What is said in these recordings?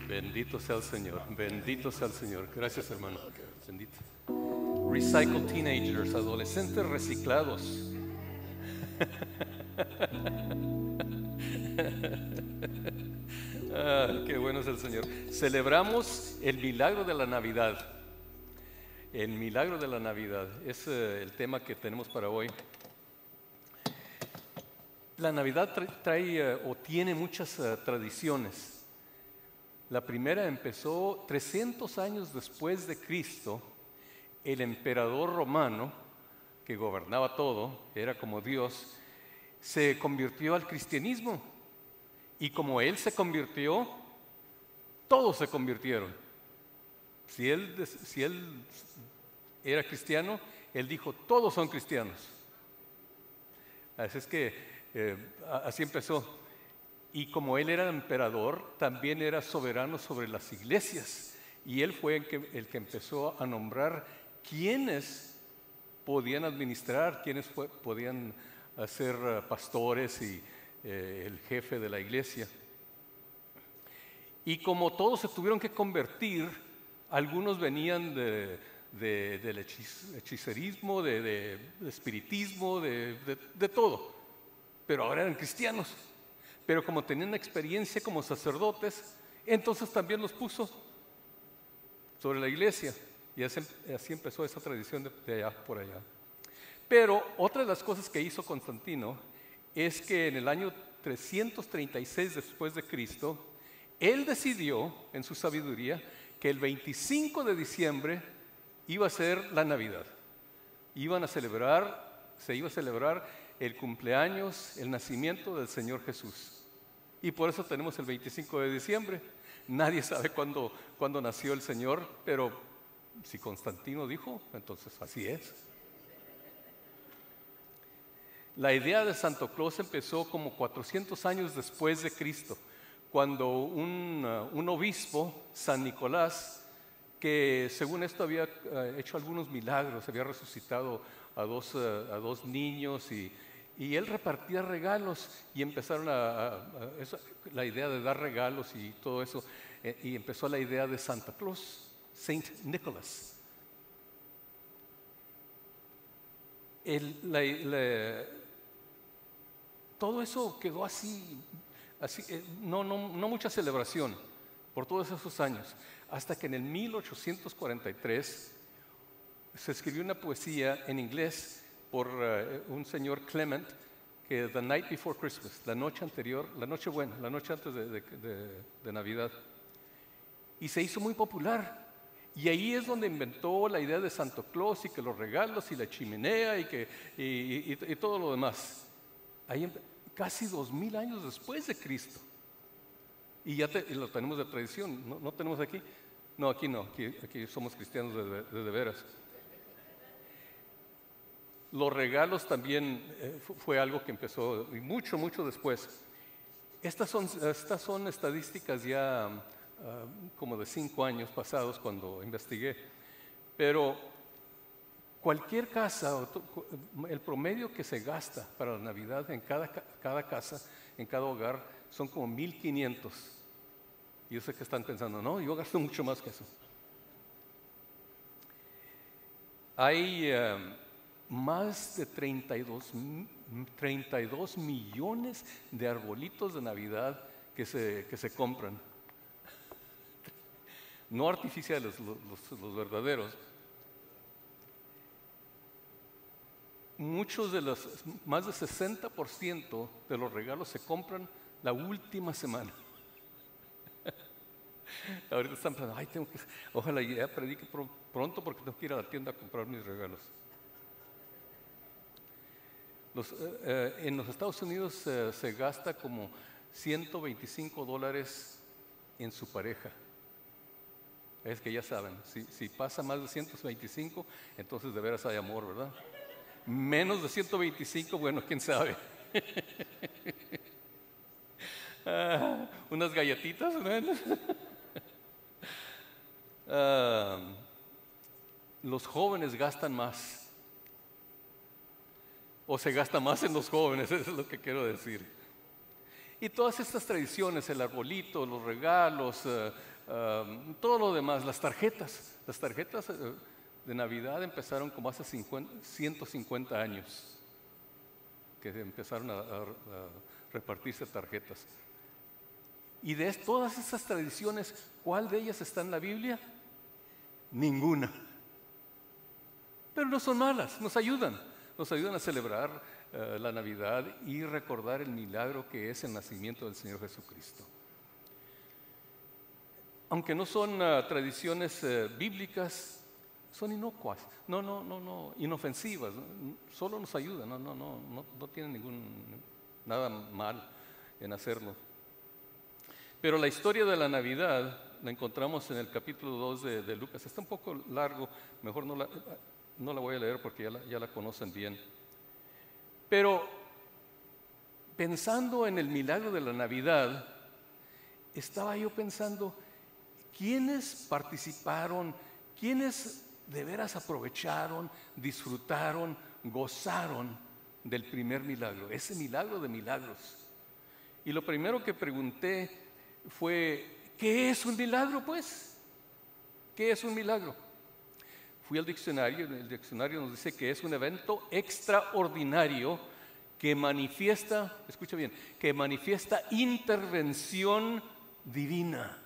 Bendito sea el Señor, bendito sea el Señor. Gracias, hermano. Bendito. Recycled teenagers, adolescentes reciclados. Qué bueno es el Señor. Celebramos el milagro de la Navidad. El milagro de la Navidad es el tema que tenemos para hoy. La Navidad trae o tiene muchas tradiciones. La primera empezó 300 años después de Cristo. El emperador romano, que gobernaba todo, era como Dios, se convirtió al cristianismo. Y como él se convirtió, todos se convirtieron. Si él era cristiano, él dijo, todos son cristianos. Así es que así empezó. Y como él era emperador, también era soberano sobre las iglesias. Y él fue el que empezó a nombrar quiénes podían administrar, quiénes podían ser pastores y el jefe de la iglesia. Y como se tuvieron que convertir, algunos venían del hechicerismo, de espiritismo, de todo, pero ahora eran cristianos. Pero como tenían experiencia como sacerdotes, entonces también los puso sobre la iglesia. Y así empezó esa tradición de allá por allá. Pero otra de las cosas que hizo Constantino es que en el año 336 después de Cristo, él decidió en su sabiduría que el 25 de diciembre iba a ser la Navidad. Se iba a celebrar el cumpleaños, el nacimiento del Señor Jesús. Y por eso tenemos el 25 de diciembre. Nadie sabe cuándo nació el Señor, pero si Constantino dijo, entonces así es. La idea de Santo Claus empezó como 400 años después de Cristo, cuando un obispo, San Nicolás, que según esto había hecho algunos milagros, había resucitado a dos niños y él repartía regalos y empezaron la idea de dar regalos y todo eso, y empezó la idea de Santa Claus, Saint Nicholas. Todo eso quedó así no mucha celebración por todos esos años, hasta que en el 1843 se escribió una poesía en inglés por un señor Clement, que The Night Before Christmas, la noche antes de Navidad, y se hizo muy popular. Y ahí es donde inventó la idea de Santo Claus y que los regalos y la chimenea y todo lo demás. Ahí casi 2000 años después de Cristo. Y lo tenemos de tradición, ¿no tenemos aquí? No, aquí no, aquí somos cristianos de veras. Los regalos también fue algo que empezó y mucho después. Estas son estadísticas ya como de 5 años pasados cuando investigué. Pero cualquier casa, el promedio que se gasta para la Navidad en cada casa, en cada hogar, son como 1,500. Y yo sé que están pensando, no, yo gasto mucho más que eso. Hay más de 32 millones de arbolitos de Navidad que se compran. No artificiales, los verdaderos. Más del 60% de los regalos se compran la última semana. Ahorita están pensando, ojalá ya predique pronto porque tengo que ir a la tienda a comprar mis regalos. En los Estados Unidos se gasta como $125 en su pareja. Es que ya saben, si pasa más de 125, entonces de veras hay amor, ¿verdad? Menos de 125, bueno, quién sabe. Unas galletitas, ¿no? Los jóvenes gastan más. O se gasta más en los jóvenes, eso es lo que quiero decir. Y todas estas tradiciones, el arbolito, los regalos, todo lo demás, las tarjetas. Las tarjetas de Navidad empezaron como hace 150 años, que empezaron a repartirse tarjetas. Y de todas esas tradiciones, ¿cuál de ellas está en la Biblia? Ninguna. Pero no son malas, nos ayudan a celebrar la Navidad y recordar el milagro que es el nacimiento del Señor Jesucristo. Aunque no son tradiciones bíblicas, son inocuas, inofensivas, solo nos ayudan, no tienen nada mal en hacerlo. Pero la historia de la Navidad la encontramos en el capítulo 2 de Lucas. Está un poco largo, mejor no la voy a leer porque ya la conocen bien. Pero pensando en el milagro de la Navidad, estaba yo pensando, ¿quiénes participaron? ¿Quiénes de veras aprovecharon, disfrutaron, gozaron del primer milagro? Ese milagro de milagros. Y lo primero que pregunté fue, ¿qué es un milagro, pues? ¿Qué es un milagro? Fui al diccionario, el diccionario nos dice que es un evento extraordinario que manifiesta, escucha bien, que manifiesta intervención divina.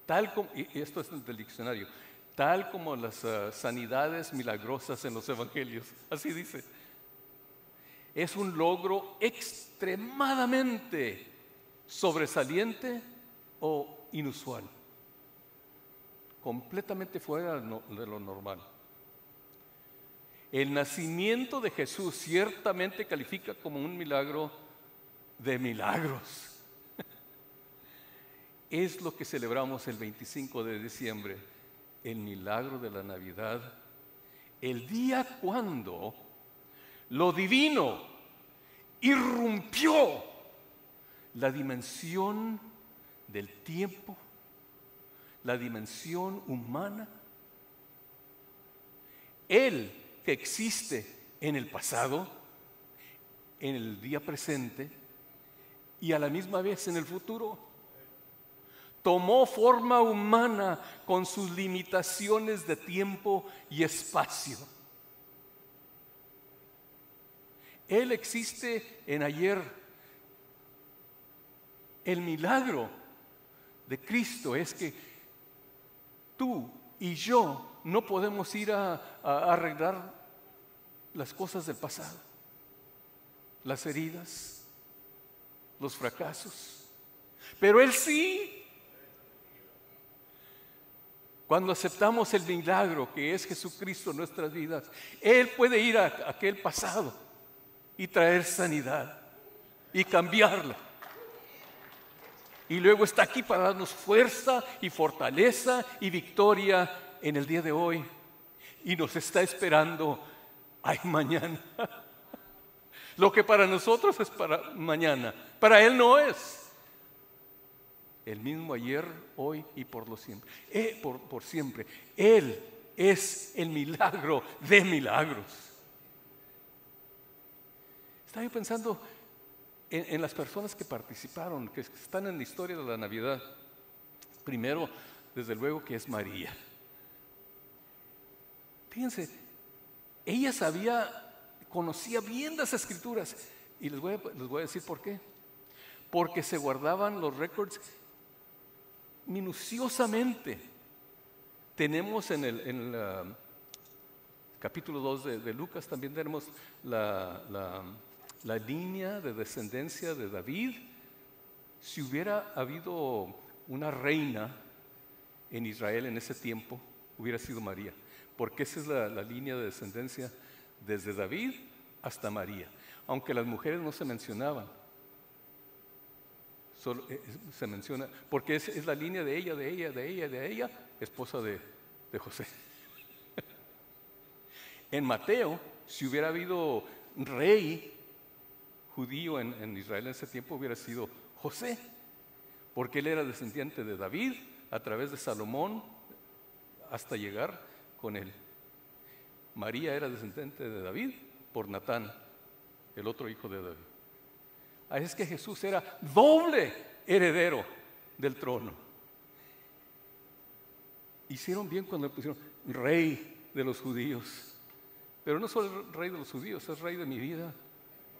Tal como, y esto es del diccionario, tal como las sanidades milagrosas en los evangelios, así dice. Es un logro extremadamente sobresaliente o inusual, completamente fuera de lo normal. El nacimiento de Jesús ciertamente califica como un milagro de milagros. Es lo que celebramos el 25 de diciembre, el milagro de la Navidad, el día cuando lo divino irrumpió la dimensión del tiempo, la dimensión humana. Él que existe en el pasado, en el día presente y a la misma vez en el futuro, tomó forma humana con sus limitaciones de tiempo y espacio. Él existe en ayer. El milagro de Cristo es que tú y yo no podemos ir a arreglar las cosas del pasado, las heridas, los fracasos, pero Él sí. Cuando aceptamos el milagro que es Jesucristo en nuestras vidas, Él puede ir a aquel pasado y traer sanidad y cambiarla. Y luego está aquí para darnos fuerza y fortaleza y victoria en el día de hoy. Y nos está esperando mañana. Lo que para nosotros es para mañana, para Él no es. El mismo ayer, hoy y por siempre. Por siempre. Él es el milagro de milagros. Estaba yo pensando en las personas que participaron, que están en la historia de la Navidad. Primero, desde luego que es María. Fíjense, ella conocía bien las Escrituras. Y les voy a decir por qué. Porque se guardaban los récords minuciosamente. Tenemos en el capítulo 2 de Lucas, también tenemos la línea de descendencia de David. Si hubiera habido una reina en Israel en ese tiempo, hubiera sido María, porque esa es la línea de descendencia desde David hasta María, aunque las mujeres no se mencionaban. Solo se menciona, porque es la línea de ella, esposa de José. En Mateo, si hubiera habido rey judío en Israel en ese tiempo, hubiera sido José, porque él era descendiente de David a través de Salomón hasta llegar con él. María era descendiente de David por Natán, el otro hijo de David. Así es que Jesús era doble heredero del trono. Hicieron bien cuando le pusieron rey de los judíos. Pero no solo el rey de los judíos, es rey de mi vida.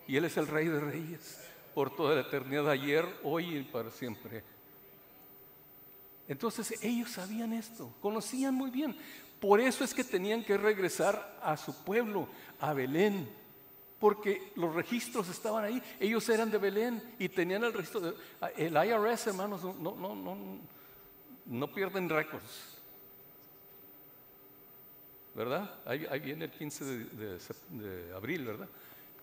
Y Él es el rey de reyes por toda la eternidad, ayer, hoy y para siempre. Entonces ellos sabían esto, conocían muy bien. Por eso es que tenían que regresar a su pueblo, a Belén, porque los registros estaban ahí. Ellos eran de Belén y tenían el registro. El IRS, hermanos, no pierden récords, ¿verdad? Ahí viene el 15 de abril, ¿verdad?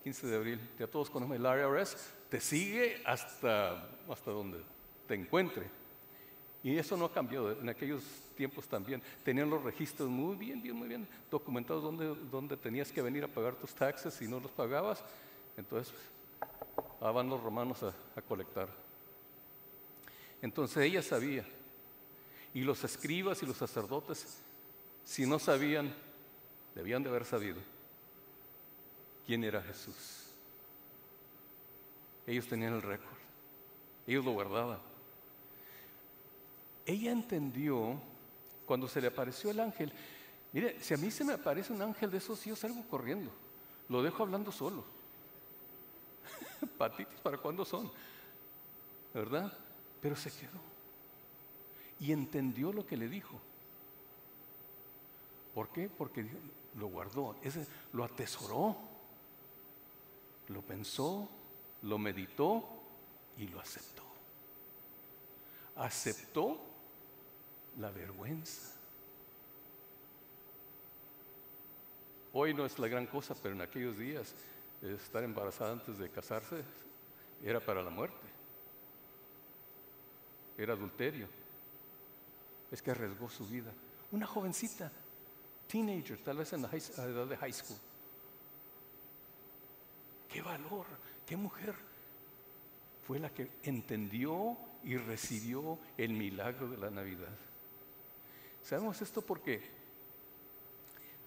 15 de abril, ya todos conocen el IRS, te sigue hasta donde te encuentre. Y eso no ha cambiado, en aquellos tiempos también tenían los registros muy bien documentados donde tenías que venir a pagar tus taxes. Si no los pagabas, entonces van los romanos a colectar. Entonces ella sabía, y los escribas y los sacerdotes, si no sabían, debían de haber sabido quién era Jesús. Ellos tenían el récord, ellos lo guardaban. Ella entendió cuando se le apareció el ángel. Mire, si a mí se me aparece un ángel de esos, yo salgo corriendo, lo dejo hablando solo. Patitos, ¿para cuándo son? ¿Verdad? Pero se quedó y entendió lo que le dijo. ¿Por qué? Porque lo guardó, lo atesoró, lo pensó, lo meditó y lo aceptó. Aceptó la vergüenza. Hoy no es la gran cosa, pero en aquellos días estar embarazada antes de casarse era para la muerte, era adulterio. Es que arriesgó su vida. Una jovencita, teenager, tal vez en la edad de high school. ¡Qué valor! ¡Qué mujer! Fue la que entendió y recibió el milagro de la Navidad. Sabemos esto porque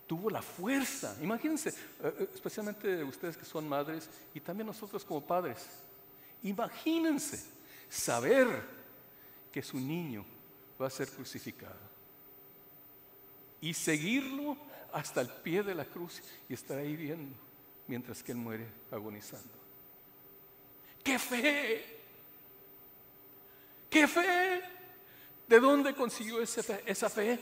tuvo la fuerza. Imagínense, especialmente ustedes que son madres y también nosotros como padres. Imagínense saber que su niño va a ser crucificado y seguirlo hasta el pie de la cruz y estar ahí viendo mientras que él muere agonizando. ¡Qué fe! ¡Qué fe! ¿De dónde consiguió esa fe?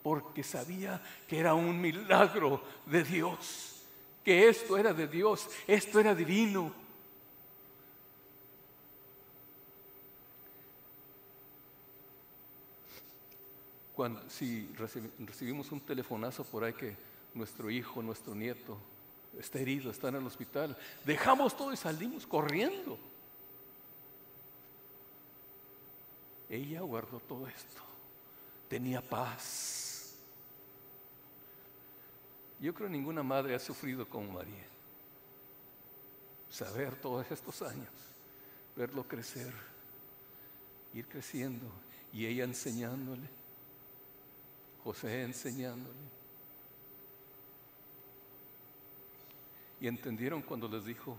Porque sabía que era un milagro de Dios, que esto era de Dios, esto era divino. Si recibimos un telefonazo por ahí que nuestro hijo, nuestro nieto está herido, está en el hospital, dejamos todo y salimos corriendo. Ella guardó todo esto, tenía paz. Yo creo que ninguna madre ha sufrido como María. Saber todos estos años, verlo crecer, ir creciendo, y ella enseñándole, José enseñándole. Y entendieron cuando les dijo,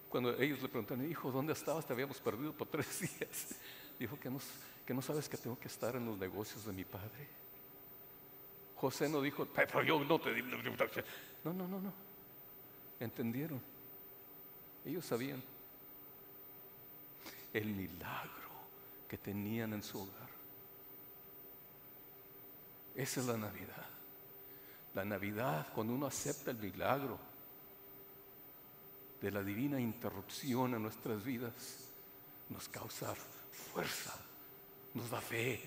cuando ellos le preguntaron, hijo, ¿dónde estabas? Te habíamos perdido por 3 días. Dijo que no sabes que tengo que estar en los negocios de mi padre. José no dijo, pero yo no te di. No. Entendieron. Ellos sabían el milagro que tenían en su hogar. Esa es la Navidad. La Navidad, cuando uno acepta el milagro de la divina interrupción en nuestras vidas, nos causa fuerza, nos da fe.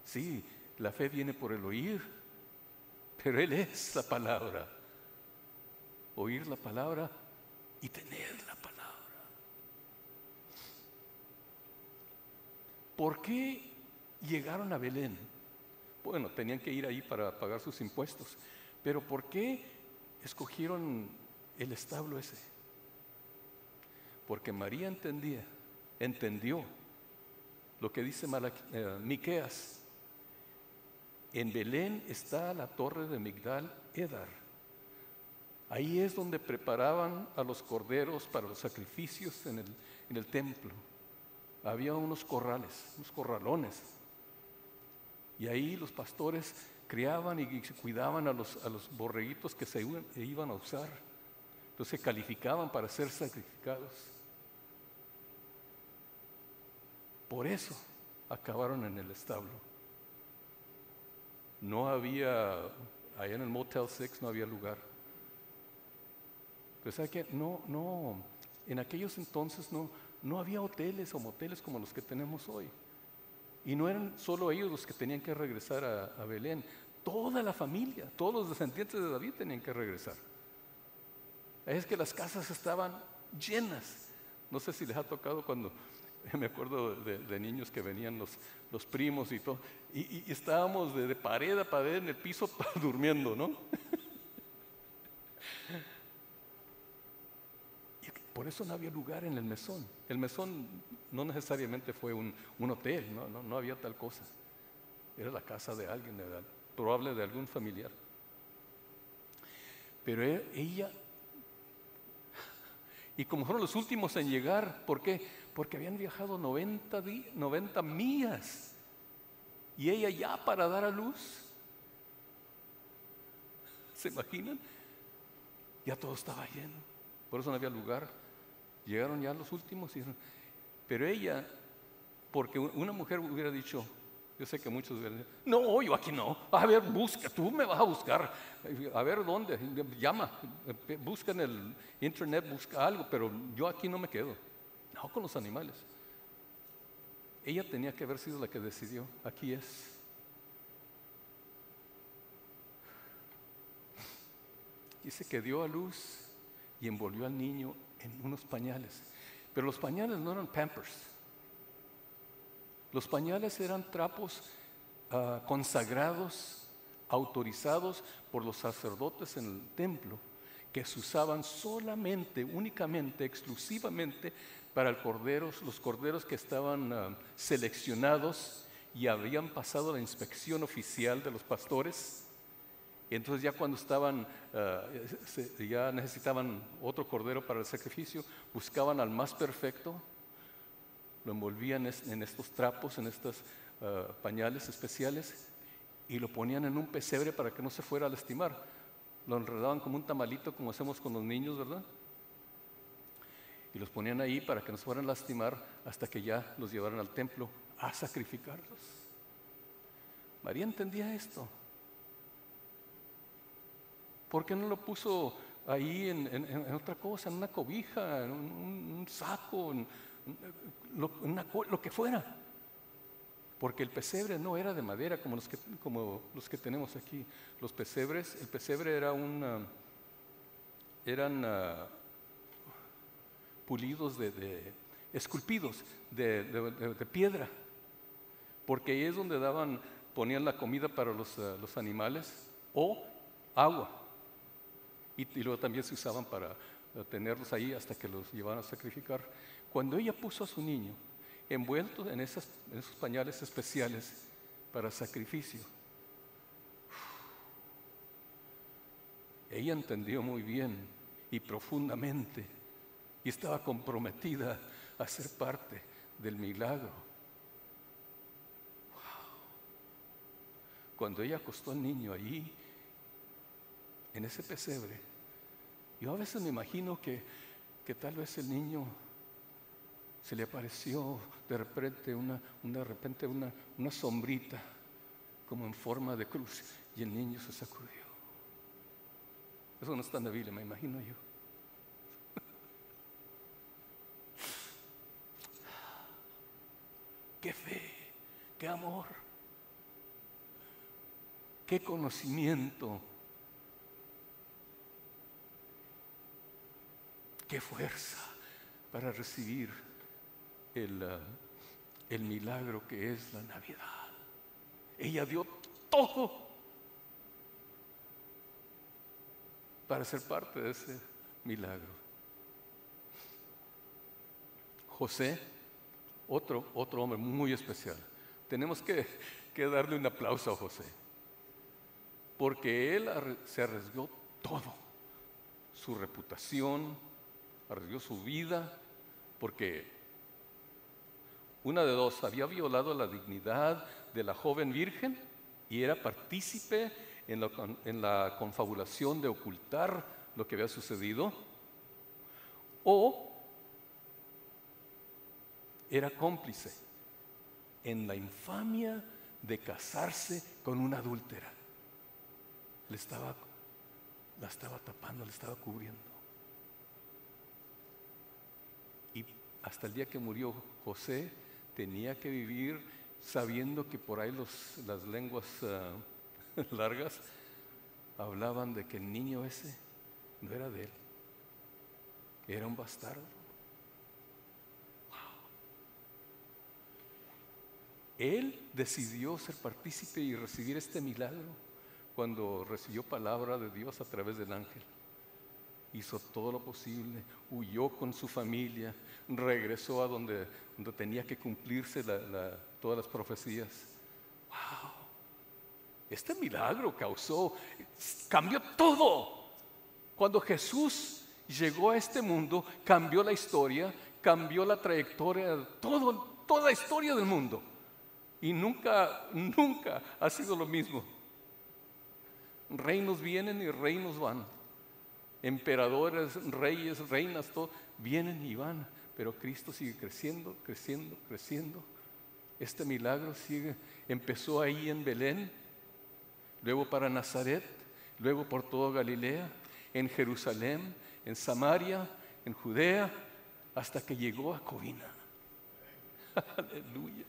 Sí, la fe viene por el oír, pero Él es la palabra. Oír la palabra y tener la palabra. ¿Por qué llegaron a Belén? Bueno, tenían que ir ahí para pagar sus impuestos, pero ¿por qué escogieron el establo ese? Porque María entendió lo que dice Miqueas. En Belén está la torre de Migdal Edar. Ahí es donde preparaban a los corderos para los sacrificios en el templo. Había unos corrales, unos corralones. Y ahí los pastores criaban y se cuidaban a los borreguitos que se iban a usar. Entonces se calificaban para ser sacrificados. Por eso acabaron en el establo. No había, allá en el Motel 6 no había lugar. Pero ¿sabe qué? No, en aquellos entonces no había hoteles o moteles como los que tenemos hoy. Y no eran solo ellos los que tenían que regresar a Belén. Toda la familia, todos los descendientes de David tenían que regresar. Es que las casas estaban llenas. No sé si les ha tocado cuando, me acuerdo de niños que venían los primos y todo, y estábamos de pared a pared en el piso durmiendo, ¿no? Y por eso no había lugar en el mesón. El mesón no necesariamente fue un hotel, no había tal cosa. Era la casa de alguien, probable de algún familiar. Pero ella, y como fueron los últimos en llegar, ¿por qué? Porque habían viajado 90 millas. Y ella ya para dar a luz, ¿se imaginan? Ya todo estaba lleno, por eso no había lugar. Llegaron ya los últimos, pero ella, porque una mujer hubiera dicho, yo sé que muchos hubieran dicho, no, yo aquí no, a ver, busca, tú me vas a buscar, a ver dónde, llama, busca en el internet, busca algo, pero yo aquí no me quedo, no con los animales. Ella tenía que haber sido la que decidió, aquí es. Dice que dio a luz y envolvió al niño en unos pañales. Pero los pañales no eran Pampers. Los pañales eran trapos consagrados, autorizados por los sacerdotes en el templo, que se usaban solamente, únicamente, exclusivamente para los corderos que estaban seleccionados y habían pasado la inspección oficial de los pastores. Y entonces ya cuando estaban, ya necesitaban otro cordero para el sacrificio, buscaban al más perfecto, lo envolvían en estos trapos, en estos pañales especiales, y lo ponían en un pesebre para que no se fuera a lastimar. Lo enredaban como un tamalito, como hacemos con los niños, ¿verdad? Y los ponían ahí para que no se fueran a lastimar hasta que ya los llevaran al templo a sacrificarlos. María entendía esto. ¿Por qué no lo puso ahí en otra cosa, en una cobija, en un saco, lo que fuera? Porque el pesebre no era de madera como los que tenemos aquí. Los pesebres, el pesebre eran pulidos, esculpidos de piedra, porque ahí es donde ponían la comida para los animales o agua. Y luego también se usaban para tenerlos ahí hasta que los llevaban a sacrificar. Cuando ella puso a su niño envuelto en esos pañales especiales para sacrificio, ella entendió muy bien y profundamente y estaba comprometida a ser parte del milagro. Cuando ella acostó al niño allí, en ese pesebre, yo a veces me imagino que tal vez el niño se le apareció de repente una sombrita como en forma de cruz y el niño se sacudió. Eso no está en la Biblia, me imagino yo. Qué fe, qué amor, qué conocimiento, qué fuerza para recibir el milagro que es la Navidad. Ella dio todo para ser parte de ese milagro. José, otro hombre muy especial. Tenemos que darle un aplauso a José, porque él se arriesgó todo, su reputación, arriesgó su vida, porque una de dos: había violado la dignidad de la joven virgen y era partícipe en la confabulación de ocultar lo que había sucedido, o era cómplice en la infamia de casarse con una adúltera. La estaba tapando, la estaba cubriendo. Y hasta el día que murió José, tenía que vivir sabiendo que por ahí las lenguas largas hablaban de que el niño ese no era de él, era un bastardo. Él decidió ser partícipe y recibir este milagro cuando recibió palabra de Dios a través del ángel. Hizo todo lo posible, huyó con su familia, regresó a donde tenía que cumplirse todas las profecías. ¡Wow! Este milagro cambió todo. Cuando Jesús llegó a este mundo, cambió la historia, cambió la trayectoria, toda la historia del mundo. Y nunca ha sido lo mismo. Reinos vienen y reinos van. Emperadores, reyes, reinas, todo vienen y van. Pero Cristo sigue creciendo, creciendo, creciendo. Este milagro empezó ahí en Belén, luego para Nazaret, luego por toda Galilea, en Jerusalén, en Samaria, en Judea, hasta que llegó a Covina. Aleluya.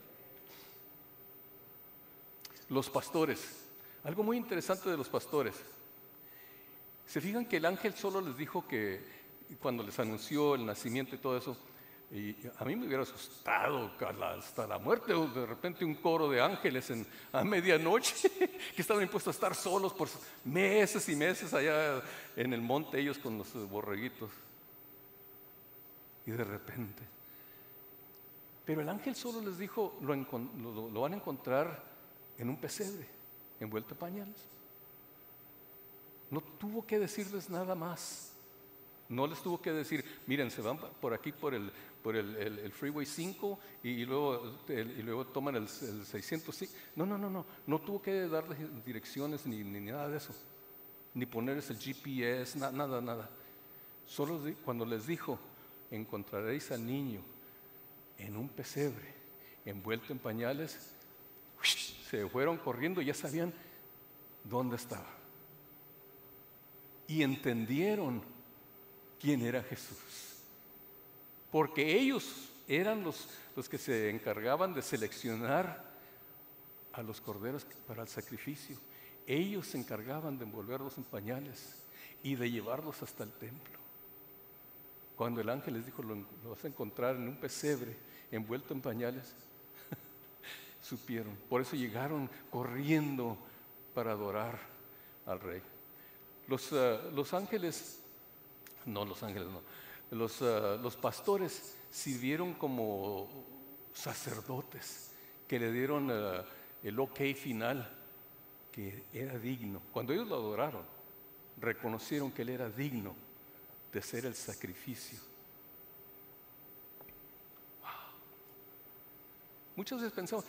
Los pastores. Algo muy interesante de los pastores. Se fijan que el ángel solo les dijo que cuando les anunció el nacimiento y todo eso, y a mí me hubiera asustado hasta la muerte, o de repente un coro de ángeles a medianoche que estaban impuestos a estar solos por meses y meses allá en el monte, ellos con los borreguitos. Y de repente. Pero el ángel solo les dijo, lo van a encontrar en un pesebre, envuelto en pañales. No tuvo que decirles nada más. No les tuvo que decir, miren, se van por aquí por el Freeway 5 y luego toman el 605. No tuvo que darles direcciones ni nada de eso, ni ponerles el GPS, nada. Solo cuando les dijo, encontraréis al niño en un pesebre, envuelto en pañales, se fueron corriendo, ya sabían dónde estaba. Y entendieron quién era Jesús. Porque ellos eran los que se encargaban de seleccionar a los corderos para el sacrificio. Ellos se encargaban de envolverlos en pañales y de llevarlos hasta el templo. Cuando el ángel les dijo, lo vas a encontrar en un pesebre envuelto en pañales, supieron. Por eso llegaron corriendo para adorar al rey. Los pastores sirvieron como sacerdotes que le dieron el ok final, que era digno. Cuando ellos lo adoraron, reconocieron que él era digno de ser el sacrificio. Wow. Muchas veces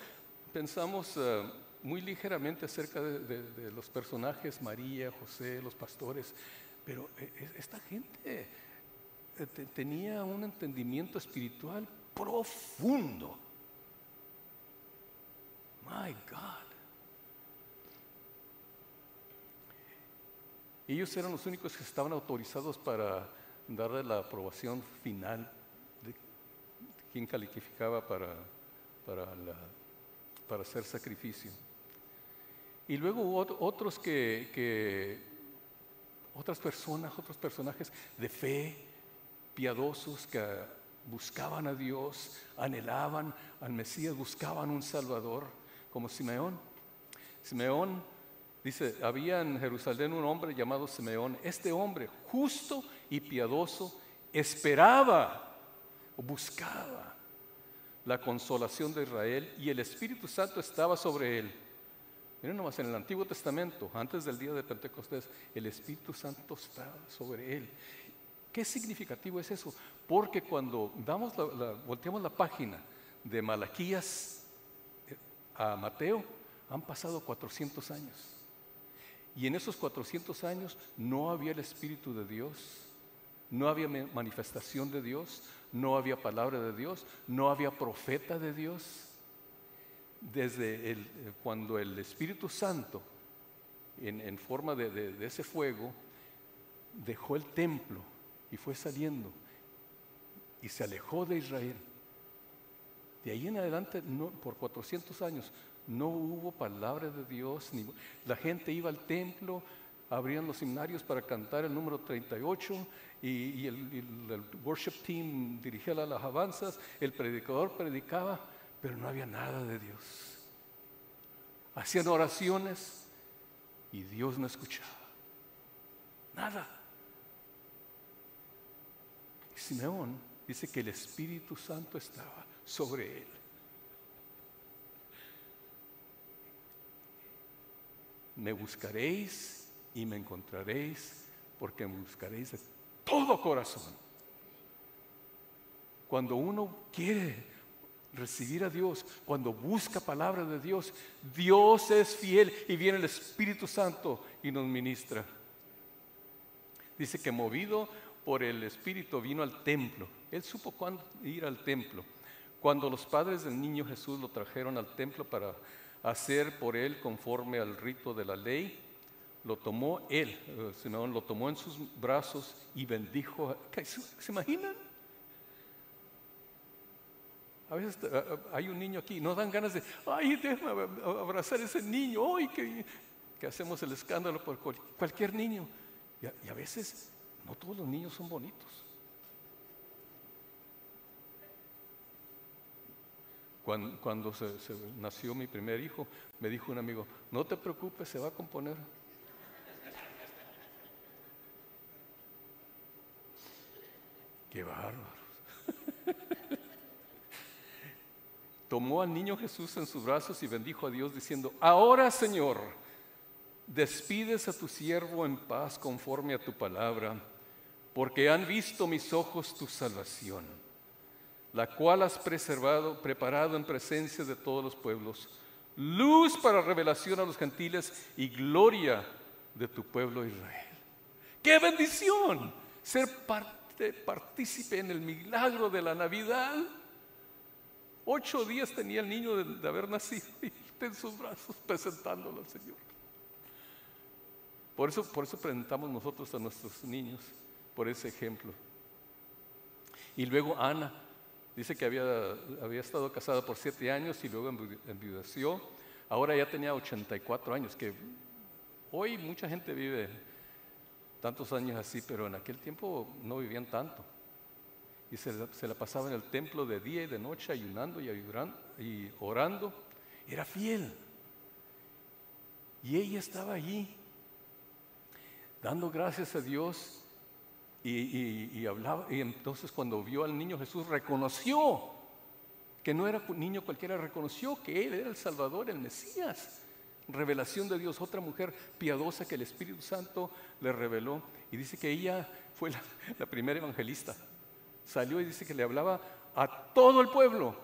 pensamos muy ligeramente acerca de los personajes, María, José, los pastores, pero esta gente tenía un entendimiento espiritual profundo. My God. Ellos eran los únicos que estaban autorizados para darle la aprobación final de quién calificaba para hacer sacrificio. Y luego hubo otros otros personajes de fe, piadosos, que buscaban a Dios, anhelaban al Mesías, buscaban un Salvador, como Simeón. Simeón dice, había en Jerusalén un hombre llamado Simeón. Este hombre, justo y piadoso, esperaba o buscaba la consolación de Israel, y el Espíritu Santo estaba sobre él. Miren nomás, en el Antiguo Testamento, antes del día de Pentecostés, el Espíritu Santo estaba sobre él. ¿Qué significativo es eso? Porque cuando volteamos la página de Malaquías a Mateo han pasado 400 años. Y en esos 400 años no había el Espíritu de Dios, no había manifestación de Dios, no había palabra de Dios, no había profeta de Dios. Desde cuando el Espíritu Santo, en forma de ese fuego, dejó el templo y fue saliendo y se alejó de Israel. De ahí en adelante, por 400 años, no hubo palabra de Dios. La gente iba al templo, abrían los himnarios para cantar el número 38 y el worship team dirigía las alabanzas, el predicador predicaba, pero no había nada de Dios. Hacían oraciones y Dios no escuchaba. Nada. Y Simeón dice que el Espíritu Santo estaba sobre él. Me buscaréis y me encontraréis, porque me buscaréis de todo corazón. Cuando uno quiere recibir a Dios, cuando busca palabra de Dios, Dios es fiel y viene el Espíritu Santo y nos ministra. Dice que movido por el Espíritu vino al templo. Él supo cuándo ir al templo. Cuando los padres del niño Jesús lo trajeron al templo para hacer por él conforme al rito de la ley, lo tomó él, Simeón lo tomó en sus brazos y bendijo. ¿Se imaginan? A veces hay un niño aquí, nos dan ganas de, ay, déjame abrazar a ese niño, ay, que hacemos el escándalo por cualquier niño. Y a veces no todos los niños son bonitos. Cuando se nació mi primer hijo, me dijo un amigo, no te preocupes, se va a componer. ¡Qué bárbaros! Tomó al niño Jesús en sus brazos y bendijo a Dios diciendo, ahora, Señor, despides a tu siervo en paz conforme a tu palabra, porque han visto mis ojos tu salvación, la cual has preparado en presencia de todos los pueblos, luz para revelación a los gentiles y gloria de tu pueblo Israel. ¡Qué bendición! Ser partícipe en el milagro de la Navidad. 8 días tenía el niño de haber nacido y en sus brazos presentándolo al Señor. Por eso presentamos nosotros a nuestros niños, por ese ejemplo. Y luego Ana, dice que había estado casada por 7 años y luego enviudeció. Ahora ya tenía 84 años, que hoy mucha gente vive tantos años así, pero en aquel tiempo no vivían tanto. Y se la pasaba en el templo de día y de noche, ayunando y orando. Era fiel. Y ella estaba allí, dando gracias a Dios y hablaba. Y entonces cuando vio al niño Jesús, reconoció que no era un niño cualquiera, reconoció que Él era el Salvador, el Mesías. Revelación de Dios, otra mujer piadosa que el Espíritu Santo le reveló. Y dice que ella fue la primera evangelista. Salió y dice que le hablaba a todo el pueblo,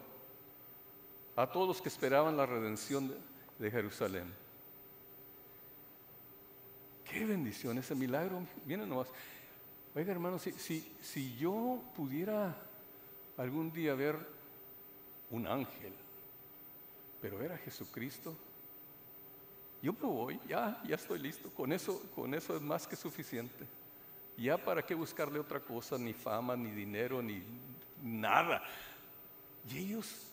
a todos los que esperaban la redención de Jerusalén. Qué bendición ese milagro. Miren nomás. Oiga, hermano, si yo pudiera algún día ver un ángel, pero ver a Jesucristo, yo me voy, ya estoy listo. Con eso es más que suficiente. Ya para qué buscarle otra cosa, ni fama, ni dinero, ni nada. Y ellos,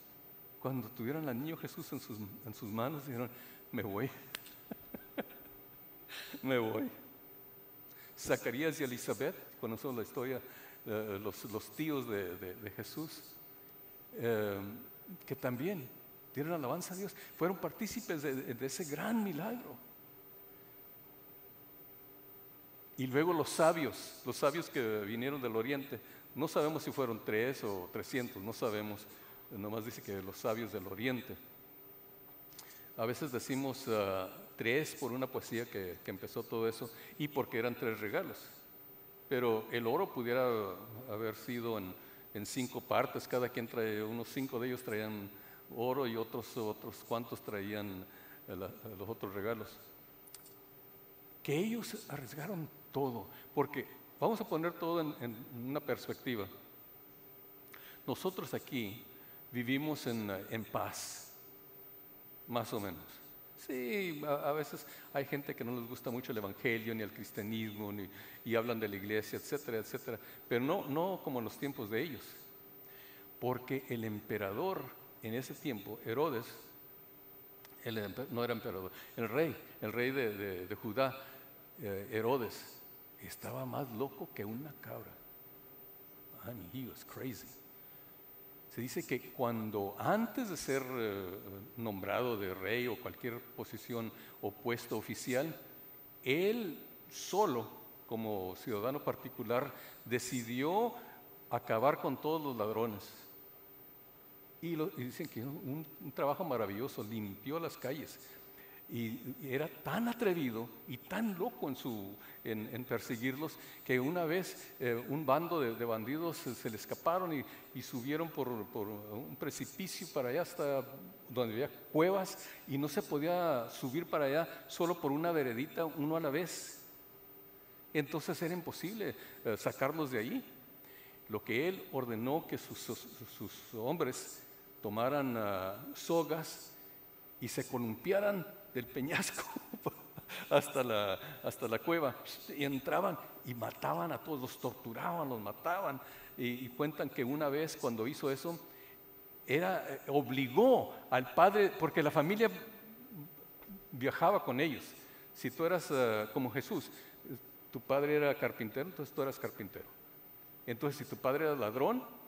cuando tuvieron al niño Jesús en sus manos, dijeron, me voy. Me voy. Zacarías y Elizabeth, conocemos la historia, los tíos de Jesús, que también dieron alabanza a Dios, fueron partícipes de ese gran milagro. Y luego los sabios que vinieron del oriente, no sabemos si fueron 3 o 300, no sabemos, nomás dice que los sabios del oriente. A veces decimos 3 por una poesía que empezó todo eso y porque eran 3 regalos. Pero el oro pudiera haber sido en 5 partes, cada quien trae, unos 5 de ellos traían oro y otros cuantos traían los otros regalos. Que ellos arriesgaron todo, porque vamos a poner todo en una perspectiva. Nosotros aquí vivimos en paz, más o menos. Sí, a veces hay gente que no les gusta mucho el evangelio, ni el cristianismo, y hablan de la iglesia, etcétera, etcétera. Pero no como en los tiempos de ellos. Porque el emperador en ese tiempo, Herodes, no era emperador, el rey de Judá, Herodes, estaba más loco que una cabra. I mean, he was crazy. Se dice que cuando antes de ser nombrado de rey o cualquier posición o puesto oficial, él solo, como ciudadano particular, decidió acabar con todos los ladrones. Y dicen que un trabajo maravilloso, limpió las calles. Y era tan atrevido y tan loco en perseguirlos que una vez un bando de bandidos se le escaparon y subieron por un precipicio para allá hasta donde había cuevas y no se podía subir para allá solo por una veredita, uno a la vez. Entonces era imposible sacarlos de ahí. Lo que él ordenó que sus hombres tomaran sogas y se columpiaran del peñasco hasta la cueva, y entraban y mataban a todos, los torturaban, los mataban, y cuentan que una vez cuando hizo eso, obligó al padre, porque la familia viajaba con ellos. Si tú eras como Jesús, tu padre era carpintero, entonces tú eras carpintero. Entonces si tu padre era ladrón,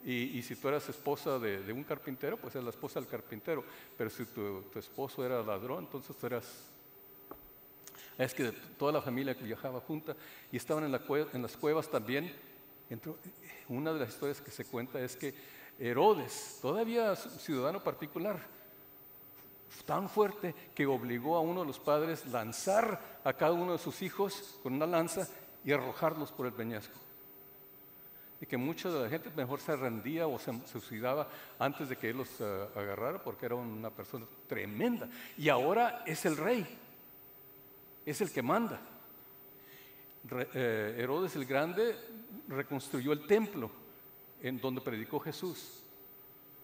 y si tú eras esposa de un carpintero, pues eras la esposa del carpintero. Pero si tu esposo era ladrón, entonces tú eras... Es que toda la familia que viajaba junta y estaban en las cuevas también. Una de las historias que se cuenta es que Herodes, todavía ciudadano particular, tan fuerte que obligó a uno de los padres a lanzar a cada uno de sus hijos con una lanza y arrojarlos por el peñasco. Y que mucha de la gente mejor se rendía o se suicidaba antes de que él los agarrara, porque era una persona tremenda. Y ahora es el rey, es el que manda. Herodes el Grande reconstruyó el templo en donde predicó Jesús.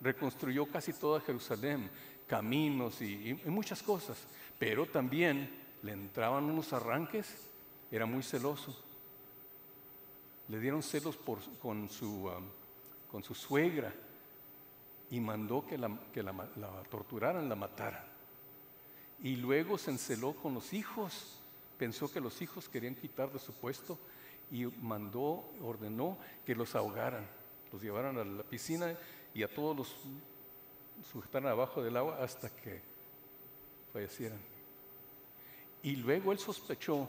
Reconstruyó casi toda Jerusalén, caminos y muchas cosas. Pero también le entraban unos arranques, era muy celoso. Le dieron celos con su suegra y mandó que la torturaran, la mataran. Y luego se enceló con los hijos, pensó que los hijos querían quitar de su puesto y ordenó que los ahogaran, los llevaran a la piscina y a todos los sujetaran abajo del agua hasta que fallecieran. Y luego él sospechó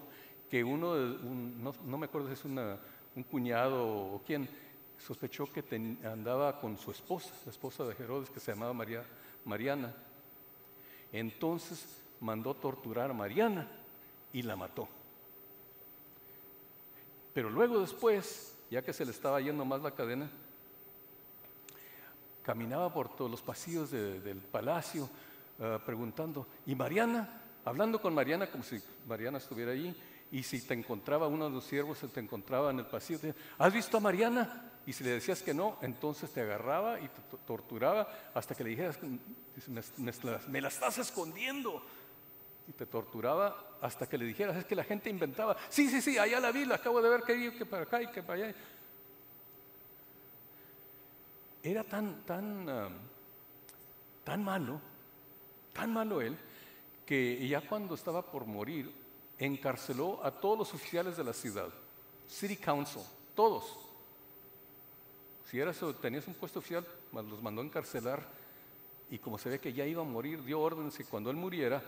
que no me acuerdo si es un cuñado o quién, sospechó que andaba con su esposa, la esposa de Herodes, que se llamaba Mariana. Entonces mandó torturar a Mariana y la mató. Pero luego después, ya que se le estaba yendo más la cadena, caminaba por todos los pasillos del palacio preguntando, ¿y Mariana? Hablando con Mariana como si Mariana estuviera allí. Y si te encontraba uno de los siervos, se te encontraba en el pasillo, te decía, ¿has visto a Mariana? Y si le decías que no, entonces te agarraba y te torturaba hasta que le dijeras, me la estás escondiendo. Y te torturaba hasta que le dijeras, es que la gente inventaba, sí, allá la vi, la acabo de ver, que para acá y que para allá. Era tan malo él, que ya cuando estaba por morir, encarceló a todos los oficiales de la ciudad, City Council, todos. Si tenías un puesto oficial, los mandó a encarcelar, y como se ve que ya iba a morir, dio órdenes que cuando él muriera,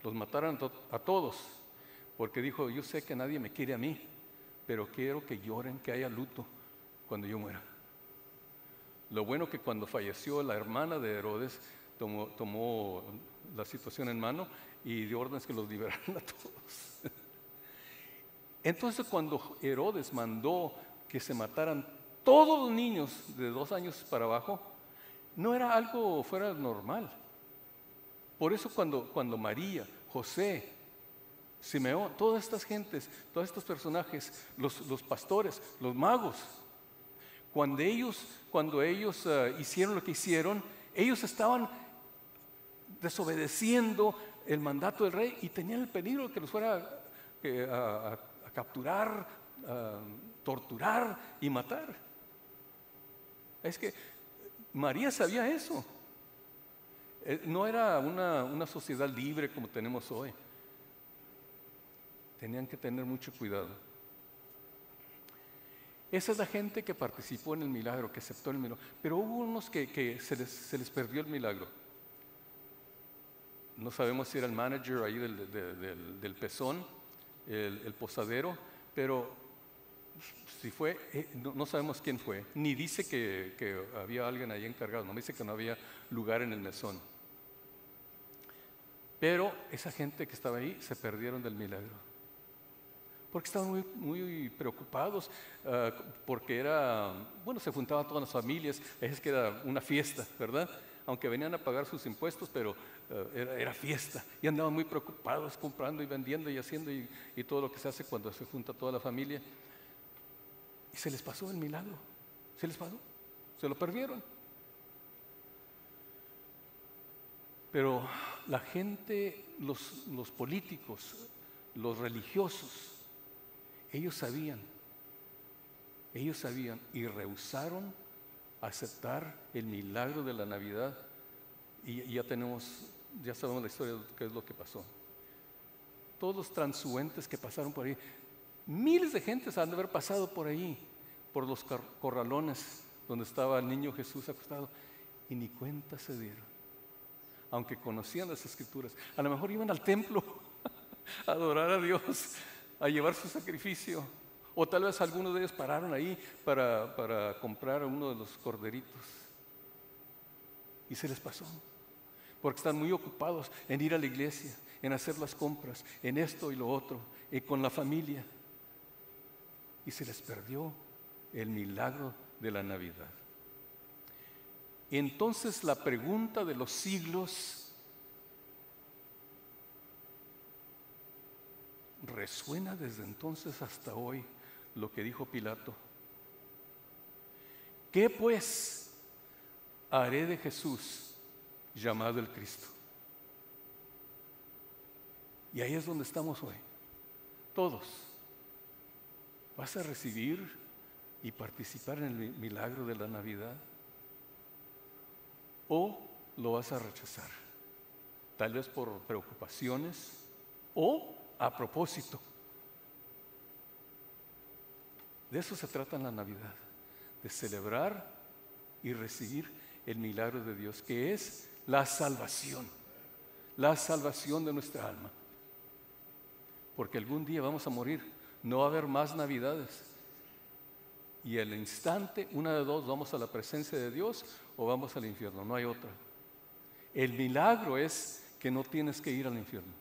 los mataran a todos, porque dijo, yo sé que nadie me quiere a mí, pero quiero que lloren, que haya luto cuando yo muera. Lo bueno que cuando falleció la hermana de Herodes, tomó la situación en mano y dio órdenes que los liberaran a todos. Entonces cuando Herodes mandó que se mataran todos los niños de 2 años para abajo, no era algo fuera normal. Por eso cuando María, José, Simeón, todas estas gentes, todos estos personajes, los pastores, los magos, cuando ellos hicieron lo que hicieron, ellos estaban desobedeciendo el mandato del rey y tenían el peligro de que los fuera a capturar, a torturar y matar. Es que María sabía eso. No era una sociedad libre como tenemos hoy. Tenían que tener mucho cuidado. Esa es la gente que participó en el milagro, que aceptó el milagro. Pero hubo unos que se les perdió el milagro. No sabemos si era el manager ahí del pezón, el posadero, pero si fue, no sabemos quién fue. Ni dice que había alguien ahí encargado, no dice que no había lugar en el mesón. Pero esa gente que estaba ahí se perdieron del milagro. Porque estaban muy preocupados, porque se juntaban todas las familias, es que era una fiesta, ¿verdad? Aunque venían a pagar sus impuestos, pero era fiesta. Y andaban muy preocupados comprando y vendiendo y haciendo y todo lo que se hace cuando se junta toda la familia. Y se les pasó el milagro, se les pasó, se lo perdieron. Pero la gente, los políticos, los religiosos, ellos sabían y rehusaron aceptar el milagro de la Navidad. Y ya sabemos la historia de qué es lo que pasó. Todos los transuentes que pasaron por ahí, miles de gentes han de haber pasado por ahí, por los corralones donde estaba el niño Jesús acostado, y ni cuenta se dieron, aunque conocían las Escrituras. A lo mejor iban al templo a adorar a Dios, a llevar su sacrificio, o tal vez algunos de ellos pararon ahí para comprar a uno de los corderitos y se les pasó, porque están muy ocupados en ir a la iglesia, en hacer las compras, en esto y lo otro, con la familia, y se les perdió el milagro de la Navidad. Entonces la pregunta de los siglos resuena desde entonces hasta hoy lo que dijo Pilato. ¿Qué pues haré de Jesús llamado el Cristo? Y ahí es donde estamos hoy, todos. ¿Vas a recibir y participar en el milagro de la Navidad? ¿O lo vas a rechazar? Tal vez por preocupaciones o a propósito. De eso se trata en la Navidad, de celebrar y recibir el milagro de Dios, que es la salvación de nuestra alma. Porque algún día vamos a morir, no va a haber más Navidades. Y al instante, una de dos, vamos a la presencia de Dios o vamos al infierno, no hay otra. El milagro es que no tienes que ir al infierno.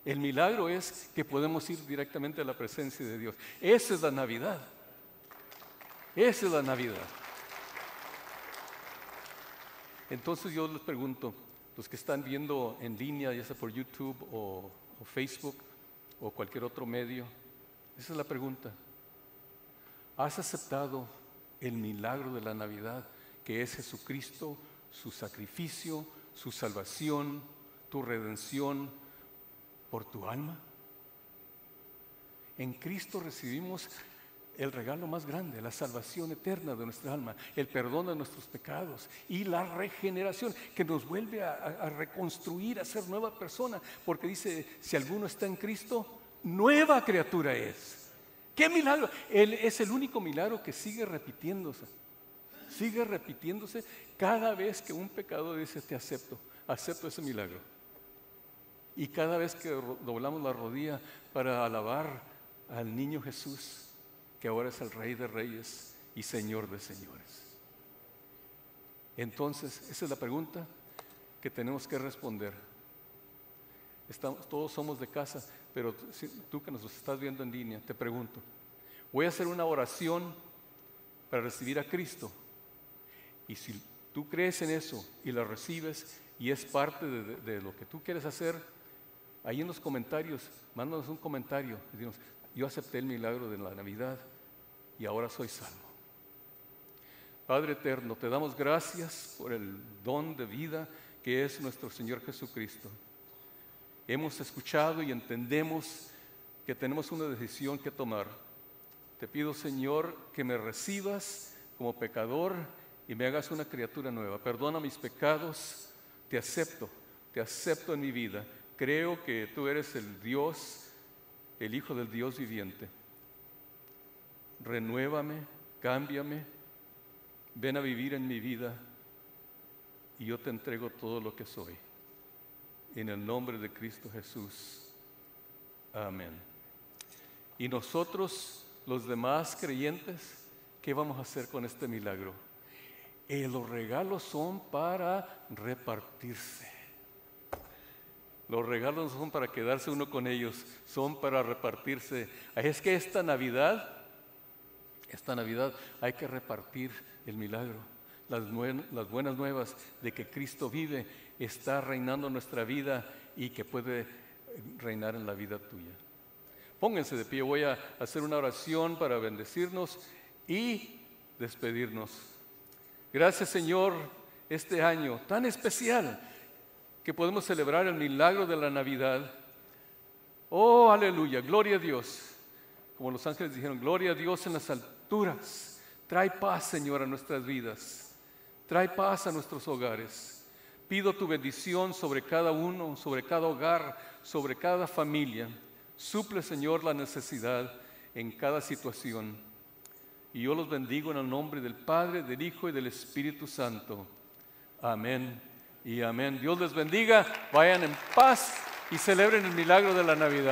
El milagro es que podemos ir directamente a la presencia de Dios. Esa es la Navidad. Esa es la Navidad. Entonces yo les pregunto, los que están viendo en línea, ya sea por YouTube o Facebook o cualquier otro medio, esa es la pregunta. ¿Has aceptado el milagro de la Navidad, que es Jesucristo, su sacrificio, su salvación, tu redención por tu alma? En Cristo recibimos el regalo más grande, la salvación eterna de nuestra alma, el perdón de nuestros pecados y la regeneración que nos vuelve a reconstruir, a ser nueva persona, porque dice, si alguno está en Cristo, nueva criatura es. ¡Qué milagro! Él es el único milagro que sigue repitiéndose cada vez que un pecador dice, te acepto ese milagro. Y cada vez que doblamos la rodilla para alabar al niño Jesús, que ahora es el Rey de Reyes y Señor de Señores. Entonces, esa es la pregunta que tenemos que responder. Todos somos de casa, pero tú que nos estás viendo en línea, te pregunto, voy a hacer una oración para recibir a Cristo. Y si tú crees en eso y lo recibes y es parte de lo que tú quieres hacer, ahí en los comentarios, mándanos un comentario y dinos, yo acepté el milagro de la Navidad y ahora soy salvo. Padre eterno, te damos gracias por el don de vida que es nuestro Señor Jesucristo. Hemos escuchado y entendemos que tenemos una decisión que tomar. Te pido, Señor, que me recibas como pecador y me hagas una criatura nueva. Perdona mis pecados, te acepto en mi vida. Creo que tú eres el Dios, el Hijo del Dios viviente. Renuévame, cámbiame, ven a vivir en mi vida y yo te entrego todo lo que soy. En el nombre de Cristo Jesús. Amén. Y nosotros, los demás creyentes, ¿qué vamos a hacer con este milagro? Los regalos son para repartirse. Los regalos no son para quedarse uno con ellos, son para repartirse. Es que esta Navidad hay que repartir el milagro, las buenas nuevas de que Cristo vive, está reinando en nuestra vida y que puede reinar en la vida tuya. Pónganse de pie, voy a hacer una oración para bendecirnos y despedirnos. Gracias, Señor, este año tan especial que podemos celebrar el milagro de la Navidad. Oh, aleluya, gloria a Dios. Como los ángeles dijeron, gloria a Dios en las alturas. Trae paz, Señor, a nuestras vidas. Trae paz a nuestros hogares. Pido tu bendición sobre cada uno, sobre cada hogar, sobre cada familia. Suple, Señor, la necesidad en cada situación. Y yo los bendigo en el nombre del Padre, del Hijo y del Espíritu Santo. Amén y amén. Dios les bendiga. Vayan en paz y celebren el milagro de la Navidad.